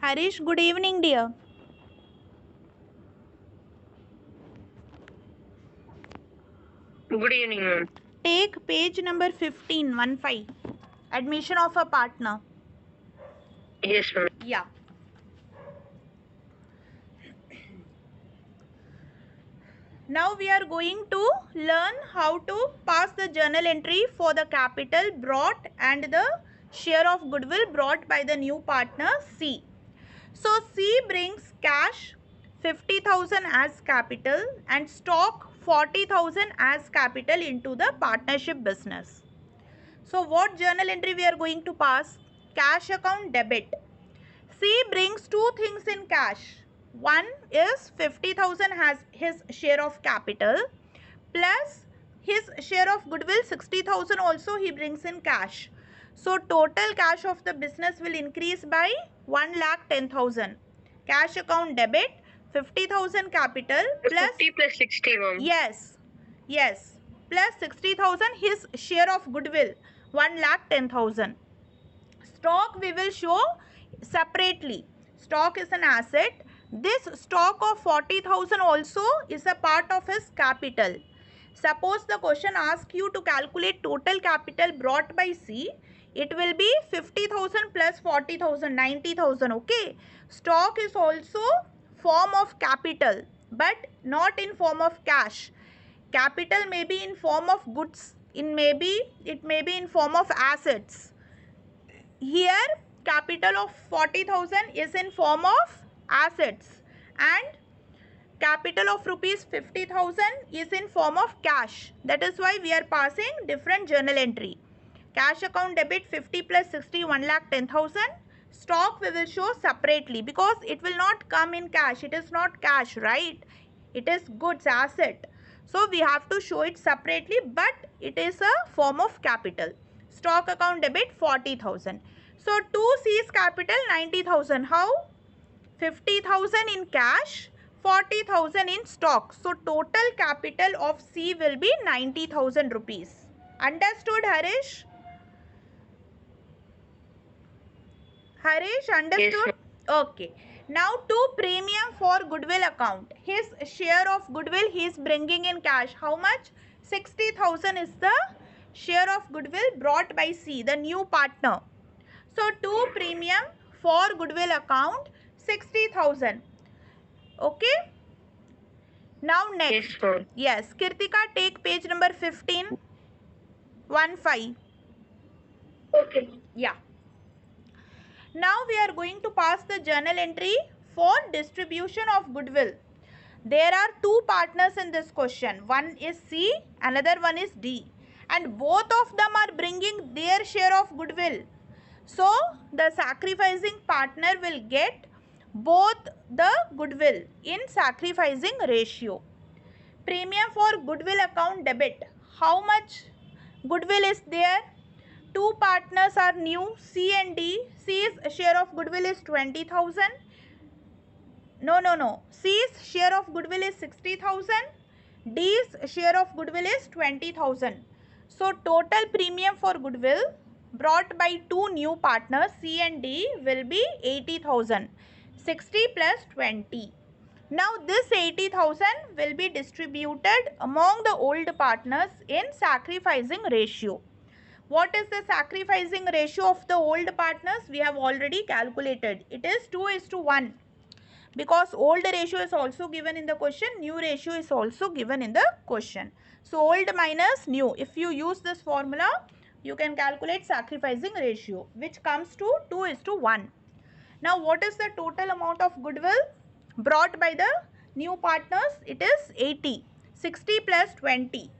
Harish, good evening, dear. Good evening, ma'am. Take page number 15, 15. Admission of a partner. Yes, ma'am. Yeah. Now we are going to learn how to pass the journal entry for the capital brought and the share of goodwill brought by the new partner C. So C brings cash 50,000 as capital and stock 40,000 as capital into the partnership business. So what journal entry we are going to pass? Cash account debit. C brings two things in cash. One is 50,000 has his share of capital plus his share of goodwill 60,000 also he brings in cash. So total cash of the business will increase by 1,10,000. Cash account debit 50,000 capital plus 50 plus 60, ma'am. yes plus 60,000 his share of goodwill 1,10,000. Stock we will show separately. Stock is an asset. This stock of 40,000 also is a part of his capital. Suppose the question asks you to calculate total capital brought by C. It will be 50,000 plus 40,000, 90,000. Okay. Stock is also form of capital but not in form of cash. Capital may be in form of goods. It may be in form of assets. Here capital of 40,000 is in form of assets and capital of rupees 50,000 is in form of cash. That is why we are passing different journal entry. Cash account debit 50 plus 60, 1,10,000. Stock we will show separately because it will not come in cash. It is not cash, right? It is goods, asset. So we have to show it separately, but it is a form of capital. Stock account debit 40,000. So 2C's capital 90,000. How? 50,000 in cash, 40,000 in stock. So total capital of C will be 90,000 rupees. Understood, Harish? Harish, understood? Yes, Okay. Now to premium for goodwill account. His share of goodwill he is bringing in cash. How much? 60,000 is the share of goodwill brought by C, the new partner. So to premium for goodwill account 60,000. Okay. Now next. yes, ma'am. Yes, Kirtika, take page number 15. 15. Okay. Yeah. Now we are going to pass the journal entry for distribution of goodwill. There are two partners in this question. One is C, another one is D. And both of them are bringing their share of goodwill. So the sacrificing partner will get both the goodwill in sacrificing ratio. Premium for goodwill account debit. How much goodwill is there? Two partners are new, C and D. C's share of goodwill is 20,000. No. C's share of goodwill is 60,000. D's share of goodwill is 20,000. So total premium for goodwill brought by two new partners C and D will be 80,000. 60 plus 20. Now this 80,000 will be distributed among the old partners in sacrificing ratio. What is the sacrificing ratio of the old partners? We have already calculated. It is 2:1. Because old ratio is also given in the question, new ratio is also given in the question. So old minus new. If you use this formula, you can calculate sacrificing ratio, which comes to 2:1. Now what is the total amount of goodwill brought by the new partners? It is 80. 60 plus 20.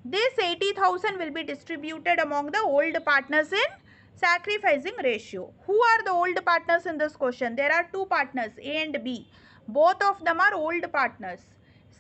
This 80,000 will be distributed among the old partners in sacrificing ratio. Who are the old partners in this question? There are two partners, A and B. Both of them are old partners.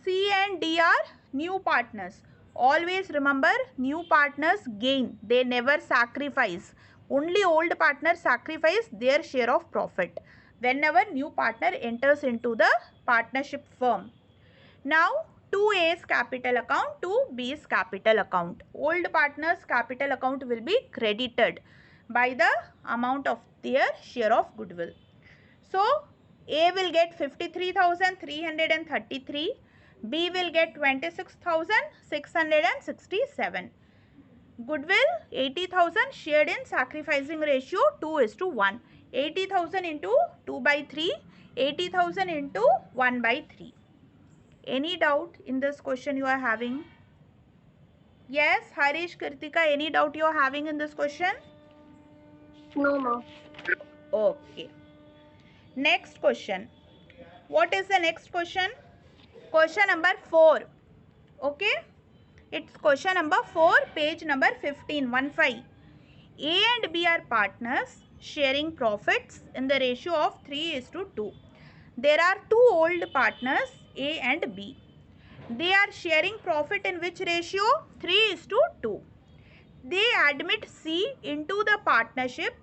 C and D are new partners. Always remember, new partners gain. They never sacrifice. Only old partners sacrifice their share of profit whenever new partner enters into the partnership firm. Now 2A's capital account, 2B's capital account. Old partners capital account will be credited by the amount of their share of goodwill. So A will get 53,333, B will get 26,667. Goodwill 80,000 shared in sacrificing ratio 2:1. 80,000 into 2 by 3, 80,000 into 1 by 3. Any doubt in this question you are having? Yes, Harish, Kritika, any doubt you are having in this question? No, ma'am. Okay. Next question. What is the next question? Question number 4. Okay. It's question number 4, page number 15, 15. A and B are partners sharing profits in the ratio of 3:2. There are two old partners, A and B. They are sharing profit in which ratio? 3:2. They admit C into the partnership.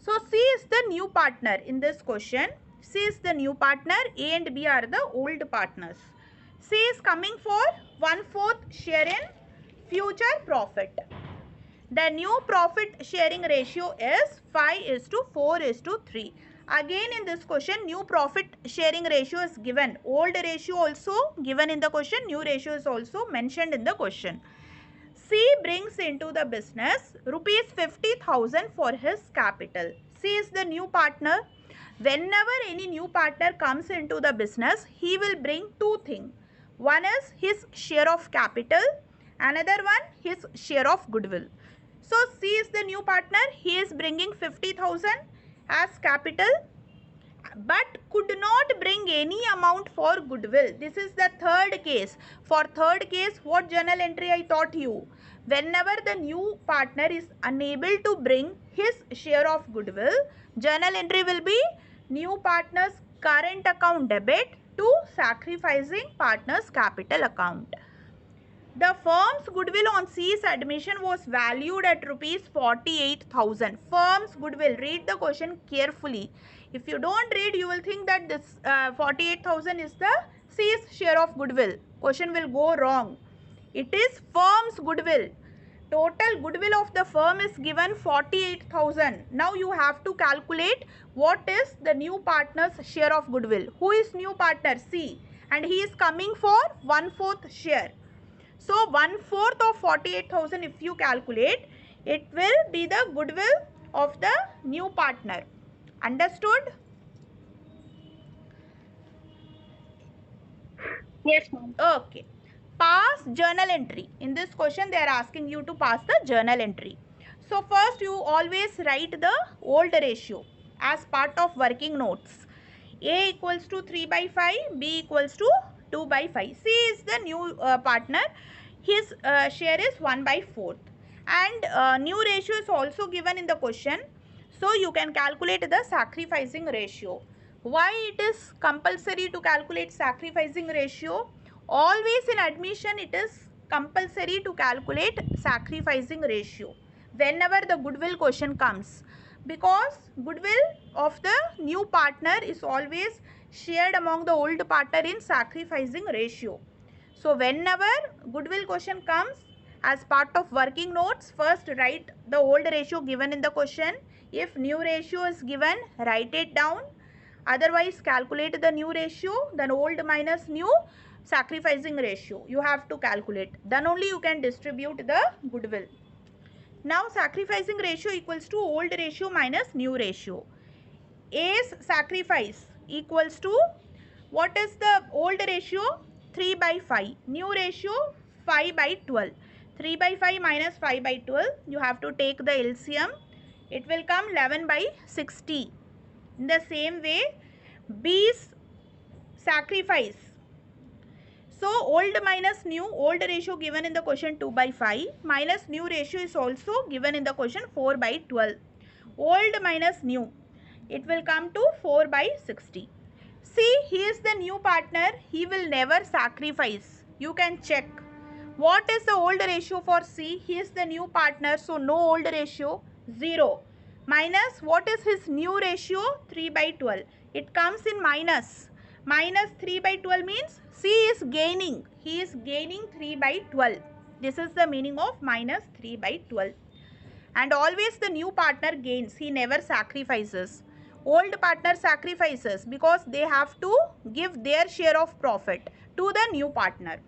So C is the new partner in this question. C is the new partner. A and B are the old partners. C is coming for 1/4 share in future profit. The new profit sharing ratio is 5:4:3. Again in this question, new profit sharing ratio is given. Old ratio also given in the question. New ratio is also mentioned in the question. C brings into the business rupees 50,000 for his capital. C is the new partner. Whenever any new partner comes into the business, he will bring two things. One is his share of capital. Another one, his share of goodwill. So C is the new partner. He is bringing 50,000 as capital, but could not bring any amount for goodwill. This is the third case. For third case, what journal entry I taught you? Whenever the new partner is unable to bring his share of goodwill, journal entry will be new partner's current account debit to sacrificing partner's capital account. The firm's goodwill on C's admission was valued at rupees 48,000. Firm's goodwill. Read the question carefully. If you don't read, you will think that this 48,000 is the C's share of goodwill. Question will go wrong. It is firm's goodwill. Total goodwill of the firm is given 48,000. Now you have to calculate what is the new partner's share of goodwill. Who is new partner? C. And he is coming for 1/4 share. So 1/4 of 48,000 if you calculate, it will be the goodwill of the new partner. Understood? Yes, ma'am. Okay. Pass journal entry. In this question they are asking you to pass the journal entry. So first you always write the old ratio as part of working notes. A equals to 3 by 5, B equals to 2 by 5. C is the new partner. His share is 1 by 4. And new ratio is also given in the question. So you can calculate the sacrificing ratio. Why it is compulsory to calculate sacrificing ratio? Always in admission it is compulsory to calculate sacrificing ratio whenever the goodwill question comes, because goodwill of the new partner is always shared among the old partner in sacrificing ratio. So whenever goodwill question comes, as part of working notes, first write the old ratio given in the question. If new ratio is given, write it down. Otherwise calculate the new ratio, then old minus new sacrificing ratio you have to calculate. Then only you can distribute the goodwill. Now sacrificing ratio equals to old ratio minus new ratio. A's sacrifice equals to, what is the old ratio? 3 by 5. New ratio 5 by 12. 3 by 5 minus 5 by 12. You have to take the LCM. It will come 11 by 60. In the same way, B's sacrifice. So old minus new, old ratio given in the question 2 by 5 minus new ratio is also given in the question 4 by 12. Old minus new, it will come to 4 by 60. See, he is the new partner. He will never sacrifice. You can check. What is the old ratio for C? He is the new partner. So no old ratio. 0. Minus, what is his new ratio? 3 by 12. It comes in minus. Minus 3 by 12 means C is gaining. He is gaining 3 by 12. This is the meaning of minus 3 by 12. And always the new partner gains. He never sacrifices. Old partner sacrifices because they have to give their share of profit to the new partner.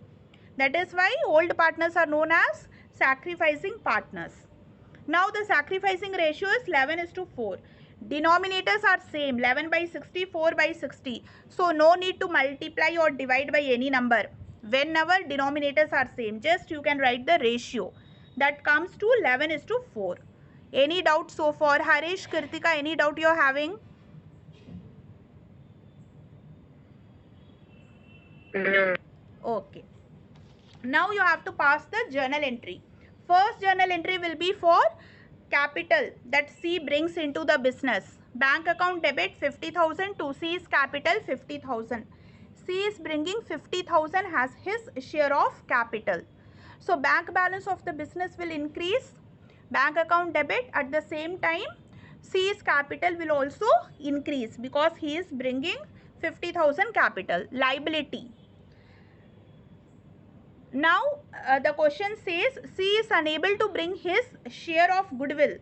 That is why old partners are known as sacrificing partners. Now the sacrificing ratio is 11:4. Denominators are same, 11 by 60, 4 by 60. So no need to multiply or divide by any number. Whenever denominators are same, just you can write the ratio. That comes to 11:4. Any doubt so far? Harish, Kritika, any doubt you are having? No. Okay. Now you have to pass the journal entry. First journal entry will be for capital that C brings into the business. Bank account debit 50,000 to C's capital 50,000. C is bringing 50,000 as his share of capital. So bank balance of the business will increase. Bank account debit at the same time C's capital will also increase because he is bringing 50,000 capital. Liability. Now the question says C is unable to bring his share of goodwill.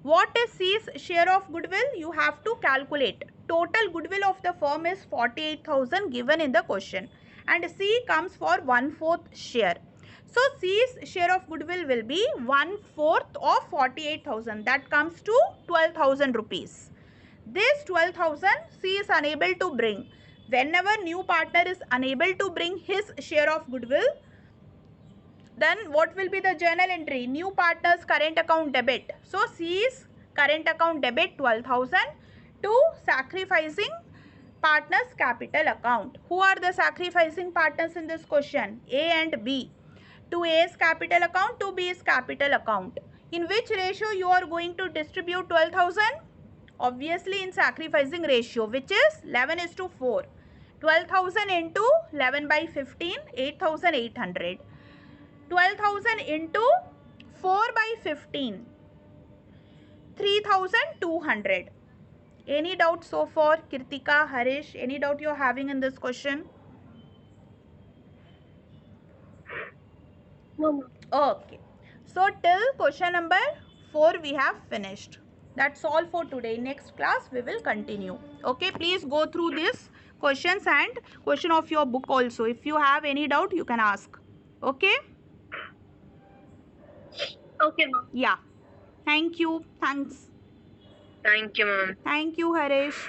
What is C's share of goodwill? You have to calculate. Total goodwill of the firm is 48,000 given in the question, and C comes for 1/4 share. So C's share of goodwill will be 1/4 of 48,000. That comes to 12,000 rupees. This 12,000 C is unable to bring. Whenever new partner is unable to bring his share of goodwill, then what will be the journal entry? New partner's current account debit. So C's current account debit 12,000 to sacrificing partner's capital account. Who are the sacrificing partners in this question? A and B. To A's capital account, to B's capital account. In which ratio you are going to distribute 12,000? Obviously in sacrificing ratio, which is 11:4. 12,000 into 11 by 15, 8,800. 12,000 into 4 by 15, 3,200. Any doubt so far? Kritika, Harish, any doubt you are having in this question? No, ma'am. Okay. So till question number 4 we have finished. That's all for today. Next class we will continue. Okay, please go through these questions and question of your book also. If you have any doubt you can ask. Okay? Okay, ma'am. Yeah. Thank you. Thanks. Thank you, ma'am. Thank you, Harish.